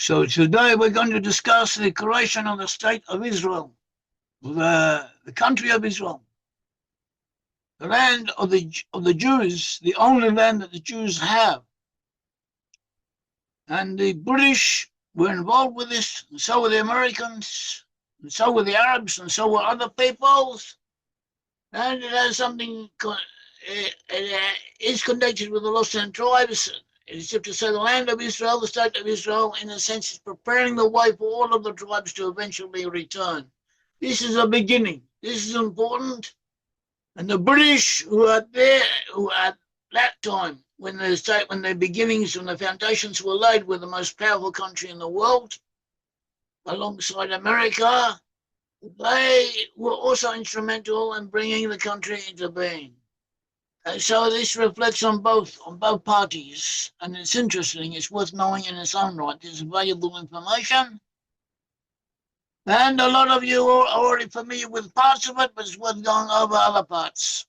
So today we're going to discuss the creation of the state of Israel, the country of Israel, the land of the Jews, the only land that the Jews have. And the British were involved with this, and so were the Americans, and so were the Arabs, and so were other peoples. And it has something, it is connected with the lost ten tribes. It's to say the land of Israel, the state of Israel, in a sense, is preparing the way for all of the tribes to eventually return. This is a beginning. This is important. And the British, who at that time, when the beginnings and the foundations were laid, were the most powerful country in the world, alongside America, they were also instrumental in bringing the country into being. And so this reflects on both parties, and it's interesting. It's worth knowing in its own right. It's valuable information, and a lot of you are already familiar with parts of it, but it's worth going over other parts.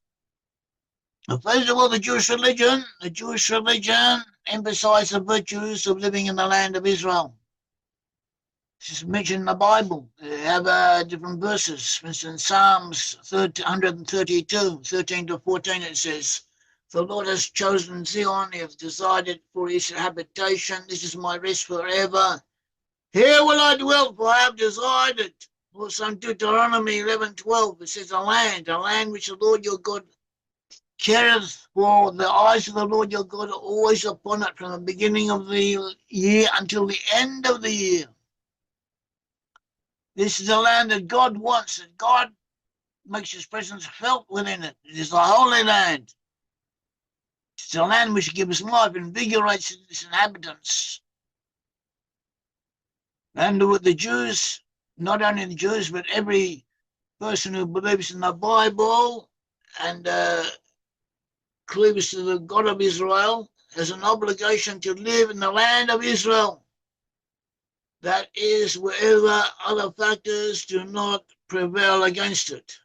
First of all, the Jewish religion. The Jewish religion emphasized the virtues of living in the land of Israel. This is mentioned in the Bible. They have different verses. For instance, Psalms 132, 13 to 14, it says, "The Lord has chosen Zion, he has decided for his habitation. This is my rest forever. Here will I dwell, for I have decided." Also in Deuteronomy 11:12, it says, a land which the Lord your God careth, for the eyes of the Lord your God are always upon it, from the beginning of the year until the end of the year. This is a land that God wants, that God makes his presence felt within it. It is the Holy Land. It's a land which gives life, invigorates its inhabitants. And with the Jews, not only the Jews, but every person who believes in the Bible and cleaves to the God of Israel has an obligation to live in the land of Israel. That is, wherever other factors do not prevail against it.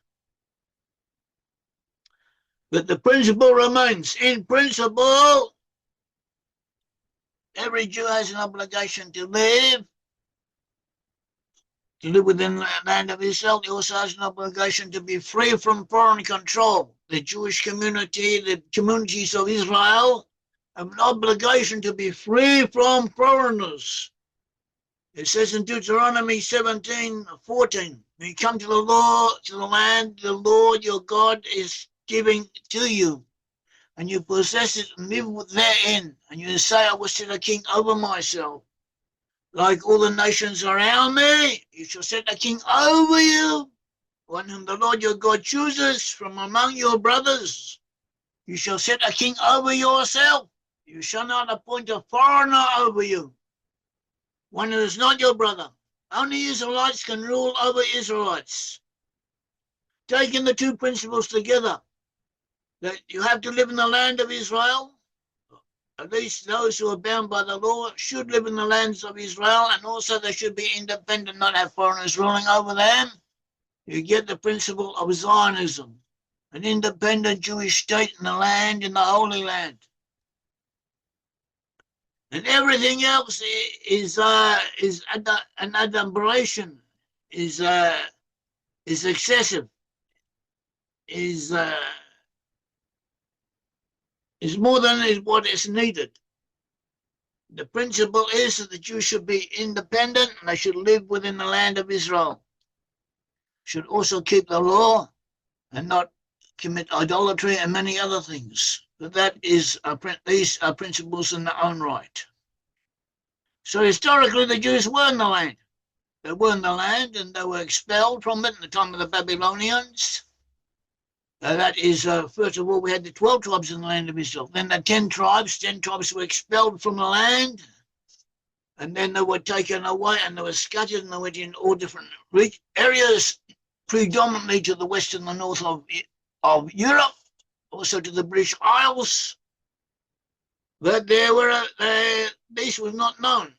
But the principle remains. In principle, every Jew has an obligation to live within the land of Israel. He also has an obligation to be free from foreign control. The Jewish community, the communities of Israel, have an obligation to be free from foreigners. It says in Deuteronomy 17:14, when you come to the land the Lord your God is giving to you, and you possess it and live therein, and you say, I will set a king over myself, like all the nations around me, you shall set a king over you, one whom the Lord your God chooses from among your brothers. You shall set a king over yourself. You shall not appoint a foreigner over you, one who is not your brother. Only Israelites can rule over Israelites. Taking the two principles together, that you have to live in the land of Israel, at least those who are bound by the law should live in the lands of Israel, and also they should be independent, not have foreigners ruling over them. You get the principle of Zionism, an independent Jewish state in the land, in the Holy Land. And everything else is an aberration, is excessive, is more than what is needed. The principle is that the Jews should be independent and they should live within the land of Israel. Should also keep the law and not commit idolatry and many other things. But these are principles in their own right. So historically, the Jews were in the land. They were in the land and they were expelled from it in the time of the Babylonians. That is, first of all, we had the 12 tribes in the land of Israel. Then the 10 tribes were expelled from the land. And then they were taken away and they were scattered and they went in all different areas, predominantly to the west and the north of Europe, also to the British Isles. But these were not known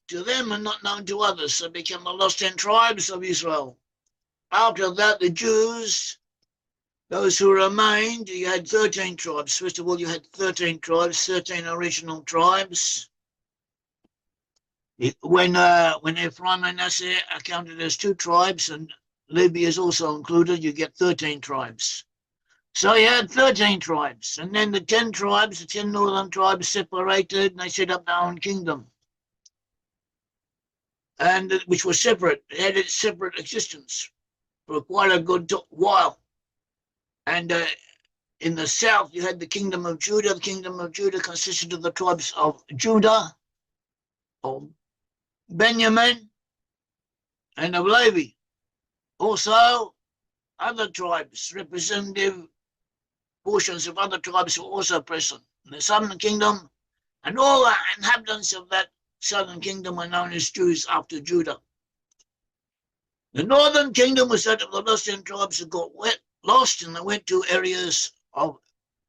to them and not known to others. So became the lost 10 tribes of Israel. After that, the Jews, those who remained, you had 13 tribes. First of all, you had 13 tribes, 13 original tribes. When Ephraim and Manasseh are counted as two tribes, and Levi is also included, you get 13 tribes. So you had 13 tribes, and then the 10 tribes, the 10 northern tribes separated, and they set up their own kingdom, and which was separate. It had its separate existence for quite a good while. And in the south, you had the kingdom of Judah. The kingdom of Judah consisted of the tribes of Judah, of Benjamin, and of Levi. Also, other tribes, representative portions of other tribes were also present in the southern kingdom, and all the inhabitants of that southern kingdom were known as Jews after Judah. The northern kingdom was that of the Muslim tribes who got lost, and they went to areas of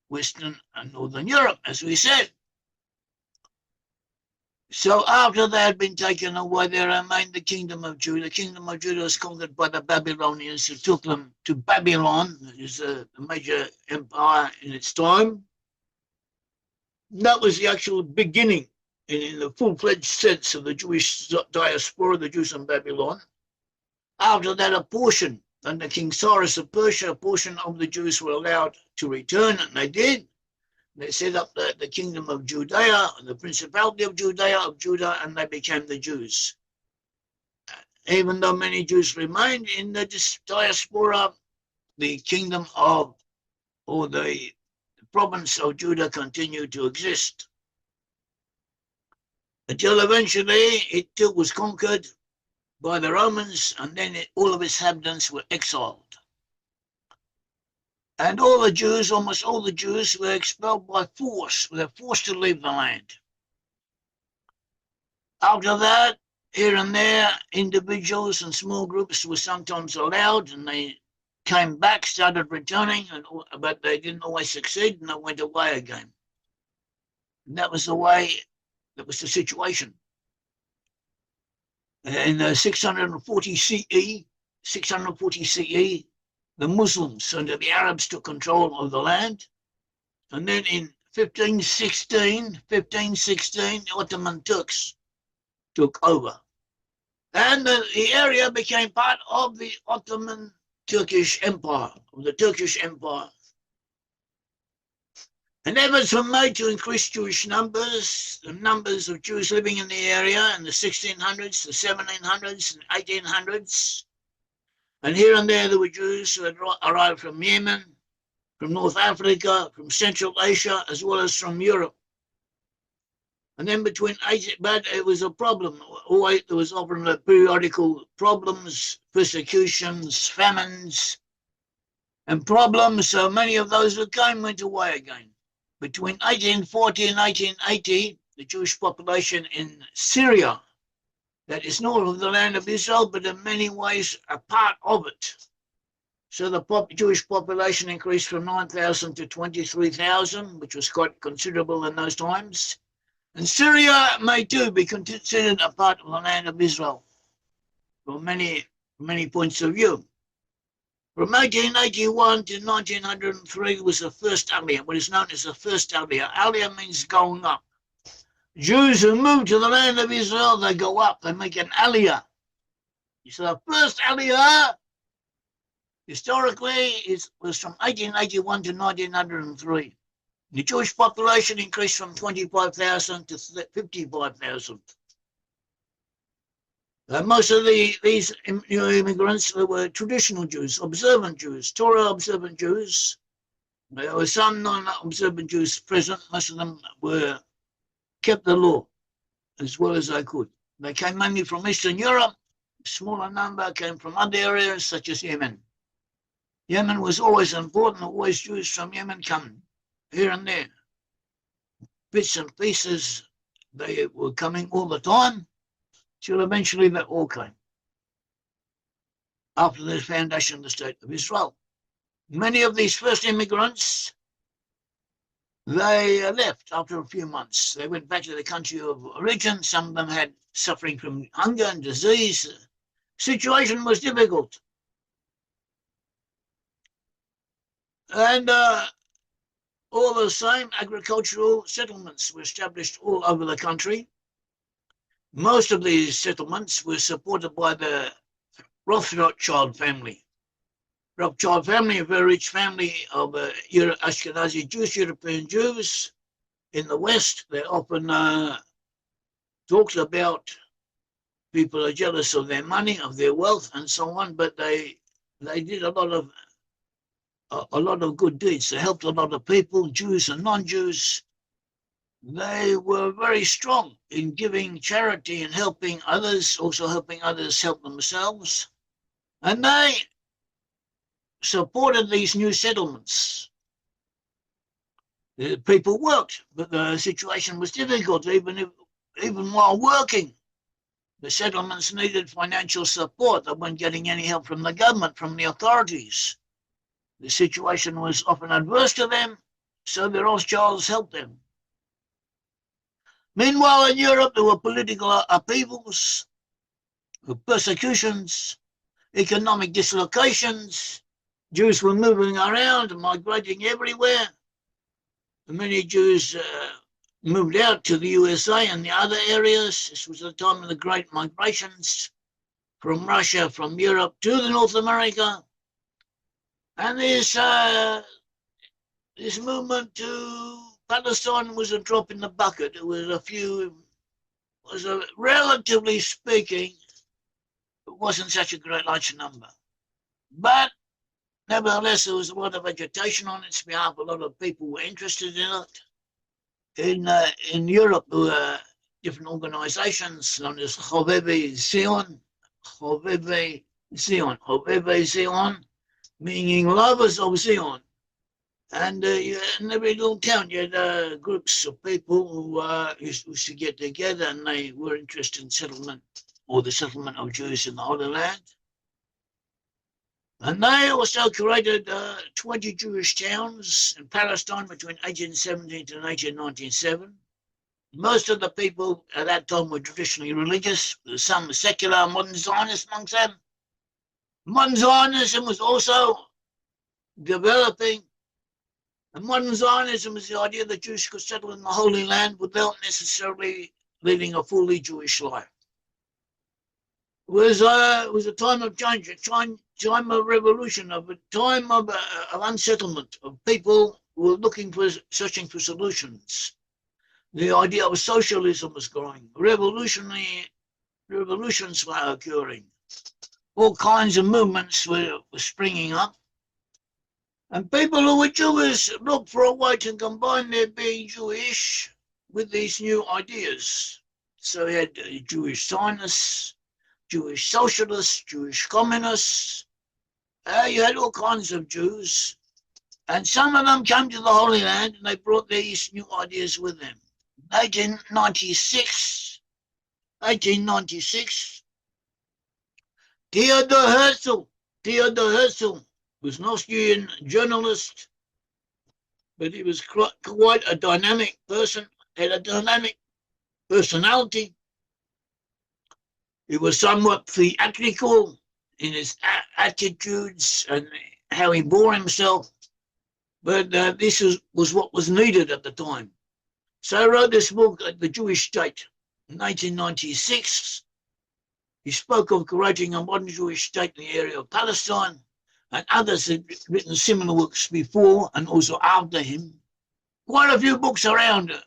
Western and Northern Europe, as we said. So after they had been taken away, there remained the kingdom of Judah. The kingdom of Judah was conquered by the Babylonians, who took them to Babylon, which is a major empire in its time. That was the actual beginning, in the full-fledged sense, of the Jewish diaspora, the Jews in Babylon. After that, a portion, under King Cyrus of Persia, a portion of the Jews were allowed to return, and they did. They set up the kingdom of Judea, the principality of Judah, and they became the Jews. Even though many Jews remained in the diaspora, the kingdom of, or the province of Judah continued to exist, until eventually it too was conquered by the Romans, and then all of its inhabitants were exiled. And all the Jews, almost all the Jews, were expelled by force. They were forced to leave the land. After that, here and there, individuals and small groups were sometimes allowed, and they came back, started returning, but they didn't always succeed, and they went away again. And that was the way, that was the situation. In 640 CE, the Muslims and the Arabs took control of the land. And then in 1516, the Ottoman Turks took over. And the area became part of the Ottoman Turkish Empire, of the Turkish Empire. And efforts were made to increase Jewish numbers, the numbers of Jews living in the area in the 1600s, the 1700s, and 1800s. And here and there were Jews who had arrived from Yemen, from North Africa, from Central Asia, as well as from Europe. And then but it was a problem. Always, there was often periodical problems, persecutions, famines, and problems. So many of those who came went away again. Between 1840 and 1880, the Jewish population in Syria, that is north of the land of Israel, but in many ways a part of it. So the Jewish population increased from 9,000 to 23,000, which was quite considerable in those times. And Syria may too be considered a part of the land of Israel from many points of view. From 1881 to 1903 was the first Aliyah, what is known as the first Aliyah. Aliyah means going up. Jews who move to the land of Israel, they go up, they make an Aliyah. So the first Aliyah, historically, was from 1881 to 1903. The Jewish population increased from 25,000 to 55,000. Most of these immigrants were traditional Jews, observant Jews, Torah observant Jews. There were some non-observant Jews present. Most of them kept the law as well as they could. They came mainly from Eastern Europe. A smaller number came from other areas such as Yemen. Yemen was always important. Always Jews from Yemen come here and there. Bits and pieces, they were coming all the time, till eventually they all came after the foundation of the State of Israel. Many of these first immigrants, they left after a few months. They went back to the country of origin. Some of them had suffering from hunger and disease. The situation was difficult. And all the same, agricultural settlements were established all over the country. Most of these settlements were supported by the Rothschild family. Rothschild family, a very rich family of Ashkenazi Jews, European Jews in the West. They often talked about people are jealous of their money, of their wealth, and so on. But they did a lot of good deeds. They helped a lot of people, Jews and non-Jews. They were very strong in giving charity and helping others, also helping others help themselves. And they supported these new settlements. The people worked, but the situation was difficult, even while working. The settlements needed financial support. They weren't getting any help from the government, from the authorities. The situation was often adverse to them, so the Rothschilds helped them. Meanwhile, in Europe, there were political upheavals, persecutions, economic dislocations. Jews were moving around and migrating everywhere. Many Jews moved out to the USA and the other areas. This was the time of the great migrations from Russia, from Europe to the North America. And this movement to Palestine was a drop in the bucket. It was relatively speaking, it wasn't such a great large number. But nevertheless, there was a lot of agitation on its behalf. A lot of people were interested in it. In Europe, there were different organizations known as Chovevei Zion, meaning lovers of Zion. And in every little town, you had groups of people who used to get together, and they were interested in settlement, or the settlement of Jews in the Holy Land. And they also created 20 Jewish towns in Palestine between 1817 and 1897. Most of the people at that time were traditionally religious. There were some secular modern Zionists amongst them. Modern Zionism was also developing. And modern Zionism is the idea that Jews could settle in the Holy Land without necessarily leading a fully Jewish life. It was a time of change, a time of revolution, a time of unsettlement, of people who were searching for solutions. The idea of socialism was growing. Revolutions were occurring. All kinds of movements were springing up. And people who were Jewish looked for a way to combine their being Jewish with these new ideas. So we had Jewish Zionists, Jewish socialists, Jewish communists. You had all kinds of Jews. And some of them came to the Holy Land and they brought these new ideas with them. 1896, Theodor Herzl was an Austrian journalist, but he was quite a dynamic person, had a dynamic personality. He was somewhat theatrical in his attitudes and how he bore himself, but this was what was needed at the time. So I wrote this book, The Jewish State, in 1896. He spoke of creating a modern Jewish state in the area of Palestine, and others had written similar works before and also after him. Quite a few books around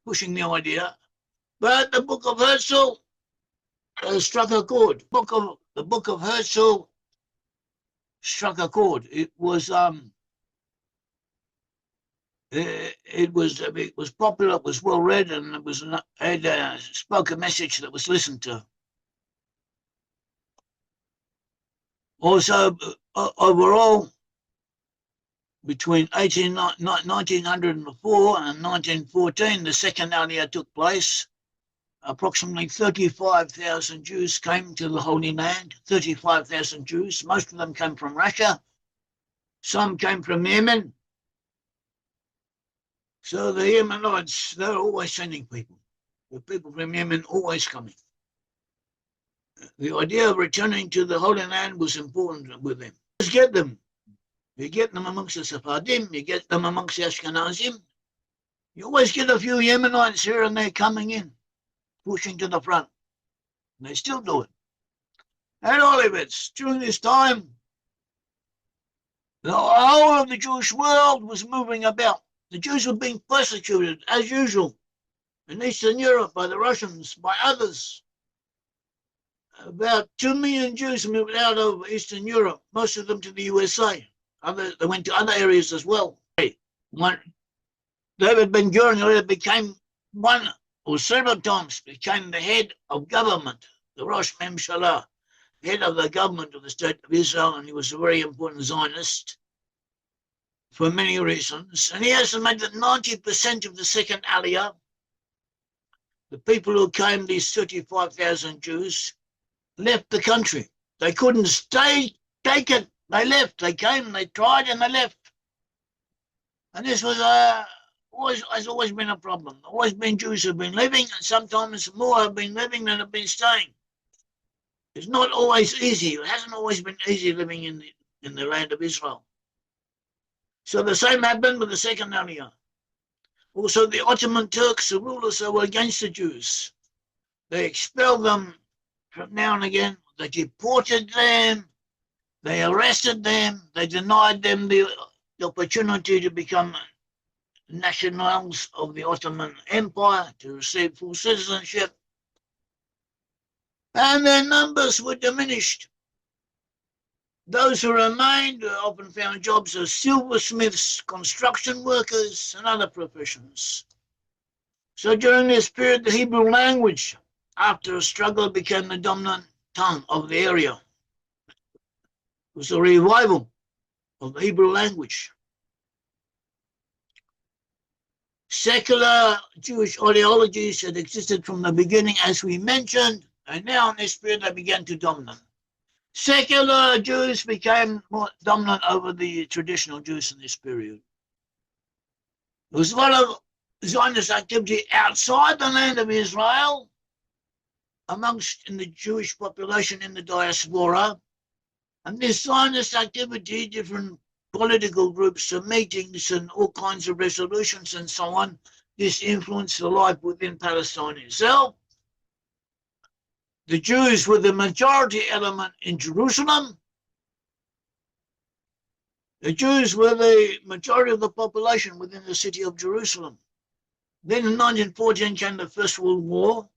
pushing the idea, but the Book of Herzl struck a chord. The Book of Herzl struck a chord. It was popular, it was well read, and it spoke a message that was listened to. Also, overall, between 1904 and 1914, the Second Aliyah took place. Approximately 35,000 Jews came to the Holy Land, 35,000 Jews. Most of them came from Russia. Some came from Yemen. So the Yemenites, they're always sending people. The people from Yemen always coming. The idea of returning to the Holy Land was important with them. Just get them. You get them amongst the Sephardim, you get them amongst the Ashkenazim. You always get a few Yemenites here and there coming in, pushing to the front. And they still do it. At all events, during this time, the whole of the Jewish world was moving about. The Jews were being persecuted, as usual, in Eastern Europe by the Russians, by others. About 2 million Jews moved out of Eastern Europe, most of them to the USA. They went to other areas as well. David Ben-Gurion became one or several times became the head of government, the Rosh Memshalah, head of the government of the State of Israel, and he was a very important Zionist for many reasons. And he estimated that 90% of the second Aliyah, the people who came, these 35,000 Jews, left the country. They couldn't stay, take it. They left. They came, they tried, and they left. And this was has always been a problem. Always been Jews who have been living, and sometimes more have been living than have been staying. It's not always easy. It hasn't always been easy living in the land of Israel. So the same happened with the second Aliyah. Also, the Ottoman Turks, the rulers, who were against the Jews. They expelled them from now and again. They deported them. They arrested them. They denied them the opportunity to become nationals of the Ottoman Empire, to receive full citizenship. And their numbers were diminished. Those who remained often found jobs as silversmiths, construction workers, and other professions. So during this period, the Hebrew language, after a struggle, became the dominant tongue of the area. It was a revival of the Hebrew language. Secular Jewish ideologies had existed from the beginning, as we mentioned, and now in this period they began to dominate. Secular Jews became more dominant over the traditional Jews in this period. There was a lot of Zionist activity outside the land of Israel, in the Jewish population in the diaspora, and this Zionist activity, different political groups and meetings and all kinds of resolutions and so on, this influenced the life within Palestine itself. The Jews were the majority element in Jerusalem. The Jews were the majority of the population within the city of Jerusalem. Then in 1914 came the First World War,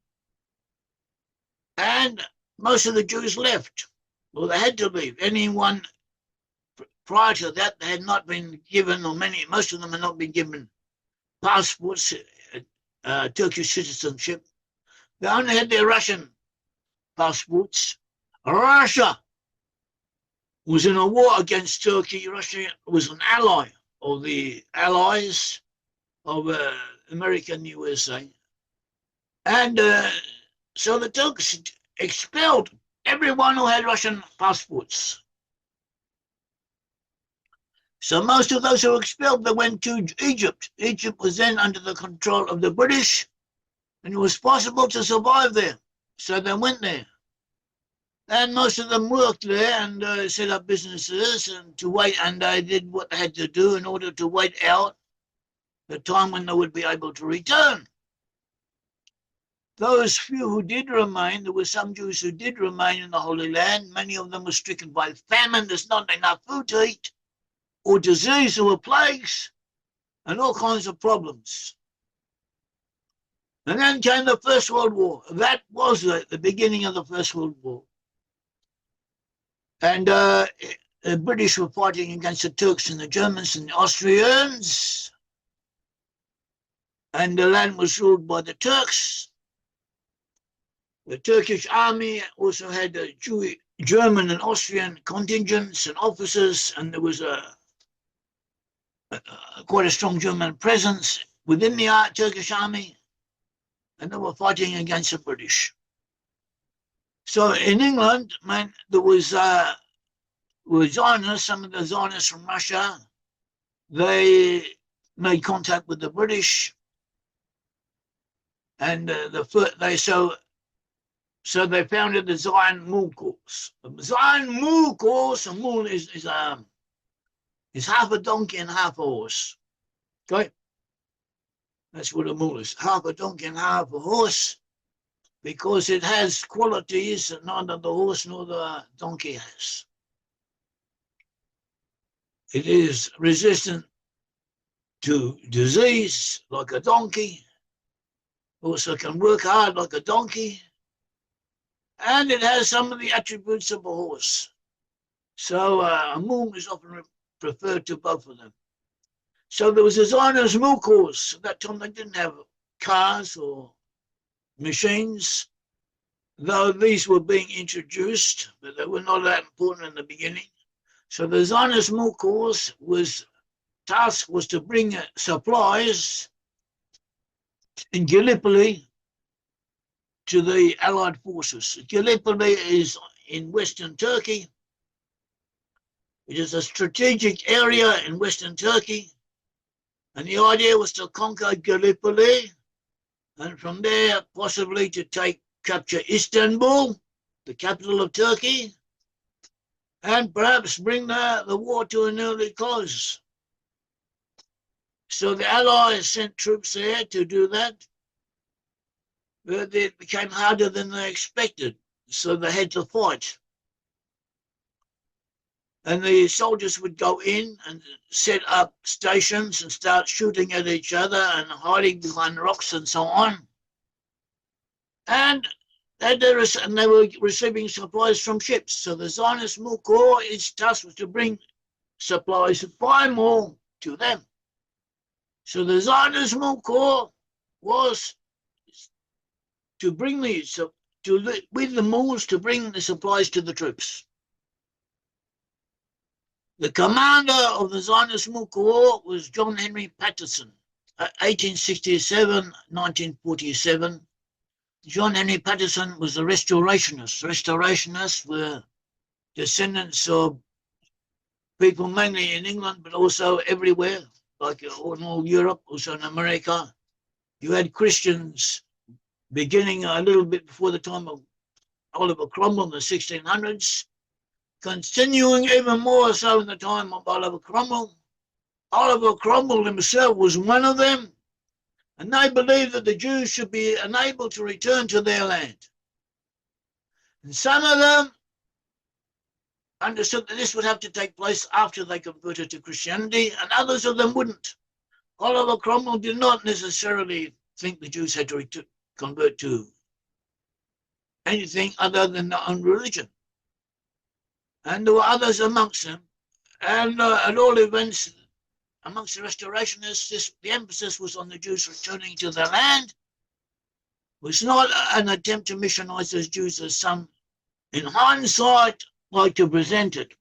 and most of the Jews left. Well, they had to leave. Anyone prior to that, they had not been given, or most of them had not been given passports, Turkish citizenship. They only had their Russian passports. Russia was in a war against Turkey. Russia was an ally of the allies of America and USA. And so the Turks expelled everyone who had Russian passports. So most of those who were expelled, they went to Egypt. Egypt was then under the control of the British, and it was possible to survive there. So they went there. And most of them worked there and set up businesses and they did what they had to do in order to wait out the time when they would be able to return. Those few who did remain, there were some Jews who did remain in the Holy Land. Many of them were stricken by famine. There's not enough food to eat, or disease, or plagues, and all kinds of problems. And then came the First World War. That was the beginning of the First World War. And the British were fighting against the Turks and the Germans and the Austrians. And the land was ruled by the Turks. The Turkish army also had German and Austrian contingents and officers, and there was quite a strong German presence within the Turkish army, and they were fighting against the British. So in England, there was Zionists, some of the Zionists from Russia. They made contact with the British, and so they founded the Zion Mule Corps. The Zion Mule Corps, a mule is half a donkey and half a horse. Okay, that's what a mule is: half a donkey and half a horse. because it has qualities that neither the horse nor the donkey has. It is resistant to disease like a donkey, also can work hard like a donkey, and it has some of the attributes of a horse. So a mule is often preferred to both of them. So there was a Zionist mule horse. At that time they didn't have cars or machines, though these were being introduced, but they were not that important in the beginning. So the Zionist mule horse task was to bring supplies in Gallipoli to the Allied forces. Gallipoli is in Western Turkey. It is a strategic area in Western Turkey, and the idea was to conquer Gallipoli, and from there possibly to capture Istanbul, the capital of Turkey, and perhaps bring the war to an early close. So the Allies sent troops there to do that, but it became harder than they expected, so they had to fight. And the soldiers would go in and set up stations and start shooting at each other and hiding behind rocks and so on. And they were receiving supplies from ships. So the Zionist Mule Corps, its task was to bring supplies by more to them. So the Zionist Mule Corps was to bring with the mules to bring the supplies to the troops. The commander of the Zionist Mule Corps was John Henry Patterson, 1867-1947. John Henry Patterson was a restorationist. Restorationists were descendants of people mainly in England, but also everywhere, like in all Europe, also in America. You had Christians beginning a little bit before the time of Oliver Cromwell in the 1600s, continuing even more so in the time of Oliver Cromwell. Oliver Cromwell himself was one of them, and they believed that the Jews should be enabled to return to their land. And some of them understood that this would have to take place after they converted to Christianity, and others of them wouldn't. Oliver Cromwell did not necessarily think the Jews had to convert to anything other than their own religion. And there were others amongst them. And at all events, amongst the restorationists, the emphasis was on the Jews returning to their land. It was not an attempt to missionize those Jews as some, in hindsight, like to present it.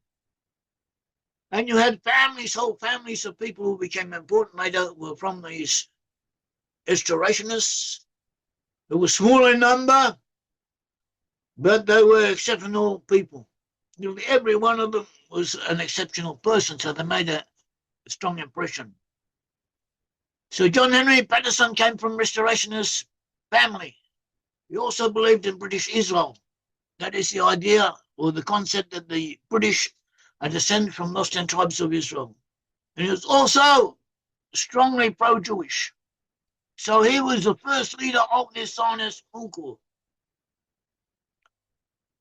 And you had whole families of people who became important later were from these restorationists. They were small in number, but they were exceptional people. Nearly every one of them was an exceptional person, so they made a strong impression. So John Henry Patterson came from restorationist family. He also believed in British Israel. That is the idea or the concept that the British are descended from lost tribes of Israel. And he was also strongly pro-Jewish. So he was the first leader of this Zionist movement.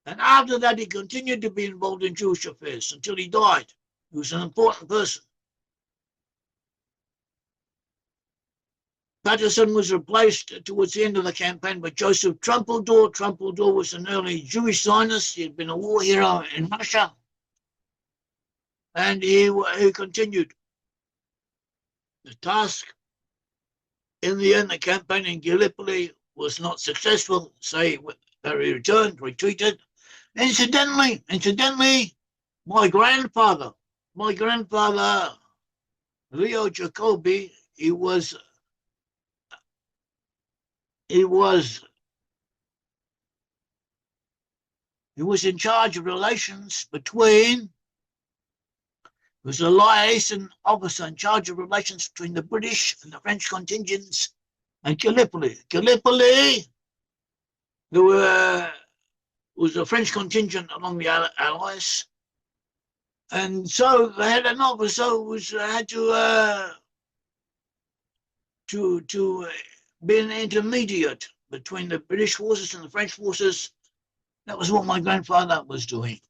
And after that, he continued to be involved in Jewish affairs until he died. He was an important person. Patterson was replaced towards the end of the campaign by Joseph Trumpeldor. Trumpeldor was an early Jewish Zionist. He had been a war hero in Russia. And he continued the task. In the end, the campaign in Gallipoli was not successful. So he retreated. Incidentally, my grandfather, Leo Jacobi, he was in charge of relations between. He was a liaison officer in charge of relations between the British and the French contingents and Gallipoli. Gallipoli, there was a French contingent along the Allies, and so they had an officer who had to be an intermediate between the British forces and the French forces. That was what my grandfather was doing.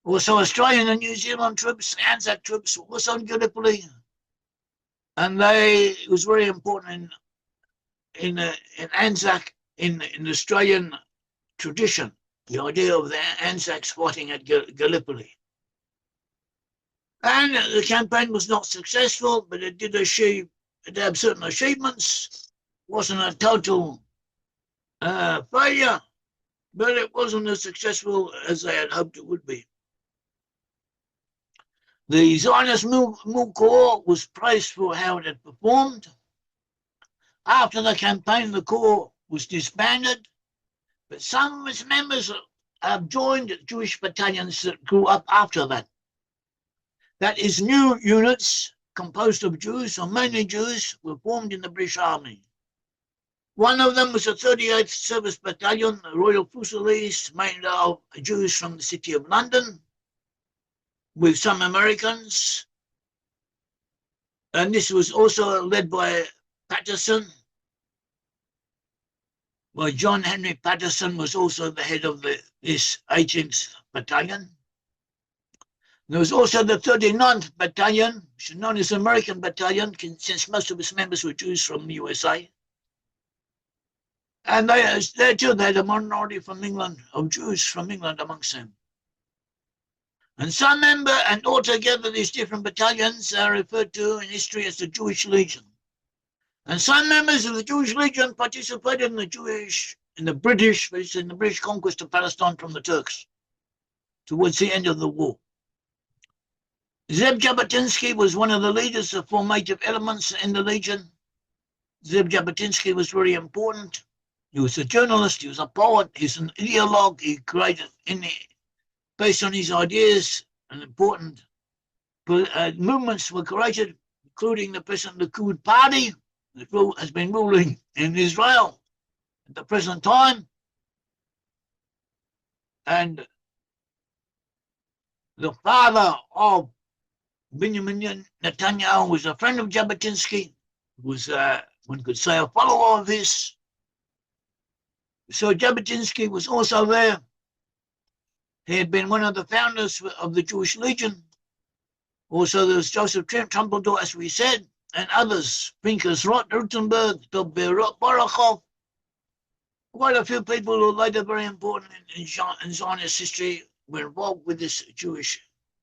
Also, Australian and New Zealand troops, Anzac troops, were also in Gallipoli, and it was very important in Anzac in Australian tradition, the idea of the Anzacs fighting at Gallipoli. And the campaign was not successful, but it did have certain achievements. It wasn't a total failure, but it wasn't as successful as they had hoped it would be. The Zionist Mill Corps was praised for how it had performed. After the campaign, the Corps was disbanded, but some of its members have joined Jewish battalions that grew up after that. That is, new units composed of Jews, or mainly Jews, were formed in the British Army. One of them was the 38th Service Battalion, the Royal Fusiliers, made of Jews from the City of London, with some Americans. And this was also led by Patterson. Well, John Henry Patterson was also the head of this 18th Battalion. There was also the 39th Battalion, which is known as the American Battalion, since most of its members were Jews from the USA. And they too had a minority from England, of Jews from England amongst them. And some member, and altogether these different battalions are referred to in history as the Jewish Legion. And some members of the Jewish Legion participated in the British conquest of Palestine from the Turks towards the end of the war. Zeb Jabotinsky was one of the leaders of formative elements in the Legion. Zeb Jabotinsky was very important. He was a journalist, he was a poet, he's an ideologue. He created, based on his ideas, and important movements were created, including the present Likud party, that has been ruling in Israel at the present time. And the father of Benjamin Netanyahu was a friend of Jabotinsky, was, one could say, a follower of his. So Jabotinsky was also there. He had been one of the founders of the Jewish Legion. Also, there was Joseph Trumpeldor, as we said, and others, Pinchas Rutenberg, Dov Barakov. Quite a few people who are later very important in Zionist history were involved with this Jewish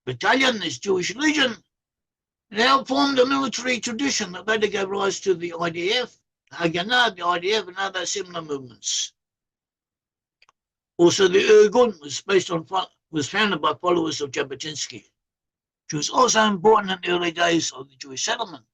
battalion, this Jewish Legion. They helped form the military tradition that later gave rise to the IDF, Haganah, the IDF, and other similar movements. Also, the Irgun was founded by followers of Jabotinsky, which was also important in the early days of the Jewish settlement.